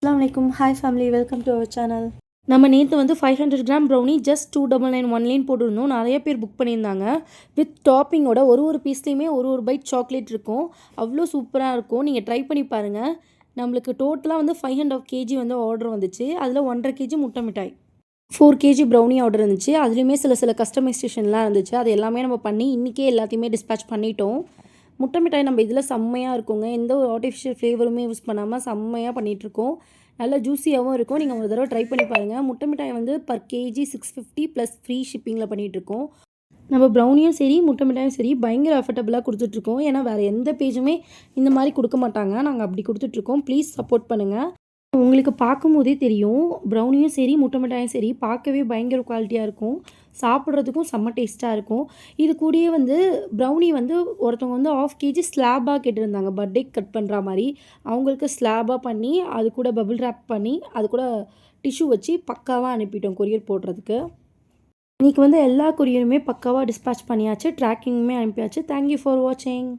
Assalamualaikum. Hi family, welcome to our channel. நம்ம நேற்று வந்து 500 கிராம் ப்ரௌனி ஜஸ்ட் 299 ஒன்லைன் போட்டிருந்தோம். நிறைய பேர் புக் பண்ணியிருந்தாங்க. வித் டாப்பிங்கோட ஒரு பீஸ்லேயுமே ஒரு பைட் சாக்லேட் இருக்கும். அவ்வளோ சூப்பராக இருக்கும். நீங்கள் ட்ரை பண்ணி பாருங்கள். நம்மளுக்கு டோட்டலாக வந்து 500 கேஜி வந்து ஆர்டர் வந்துச்சு. அதில் 1.5 கேஜி முட்டை மிட்டாய், 4 கேஜி ப்ரௌனி ஆர்டர் இருந்துச்சு. அதுலேயுமே சில கஸ்டமைசேஷன்லாம் இருந்துச்சு. அது எல்லாமே நம்ம பண்ணி இன்றைக்கே எல்லாத்தையுமே டிஸ்பேச் பண்ணிட்டோம். முட்டை மிட்டாய் நம்ம இதில் செம்மையாக இருக்குங்க. எந்த ஒரு ஆர்டிஃபிஷியல் ஃப்ளேவருமே யூஸ் பண்ணாமல் செம்மையாக பண்ணிகிட்ருக்கோம். நல்லா ஜூஸியாகவும் இருக்கும். நீங்கள் ஒரு தடவை ட்ரை பண்ணி பாருங்கள். முட்டை மிட்டாய் வந்து பர் கேஜி 650 ப்ளஸ் ஃப்ரீ ஷிப்பிங்கில் பண்ணிகிட்ருக்கோம். நம்ம ப்ரௌனியும் சரி முட்டை மிட்டாயும் சரி பயங்கர அஃபர்டபுளாக கொடுத்துட்ருக்கோம். ஏன்னா வேறு எந்த பேஜுமே இந்த மாதிரி கொடுக்க மாட்டாங்க. நாங்கள் அப்படி கொடுத்துட்ருக்கோம். ப்ளீஸ் சப்போர்ட் பண்ணுங்கள். உங்களுக்கு பார்க்கும்போதே தெரியும், ப்ரௌனியும் சரி முட்டை மிட்டாயும் சரி பார்க்கவே பயங்கர குவாலிட்டியாக இருக்கும். சாப்பிட்றதுக்கும் செம்ம டேஸ்ட்டாக இருக்கும். இது கூடயே வந்து ப்ரௌனி வந்து ஒருத்தவங்க வந்து 1/2 கேஜி ஸ்லாபாக கேட்டிருந்தாங்க. பர்த்டேக்கு கட் பண்ணுற மாதிரி. அவங்களுக்கு ஸ்லாபாக பண்ணி அது கூட பபிள் ரேப் பண்ணி அது கூட டிஷ்யூ வச்சு பக்காவாக அனுப்பிட்டோம் கொரியர் போடுறதுக்கு. இன்றைக்கி வந்து எல்லா கொரியருமே பக்காவாக டிஸ்பேச் பண்ணியாச்சு. ட்ராக்கிங்குமே அனுப்பியாச்சு. தேங்க்யூ ஃபார் வாட்சிங்.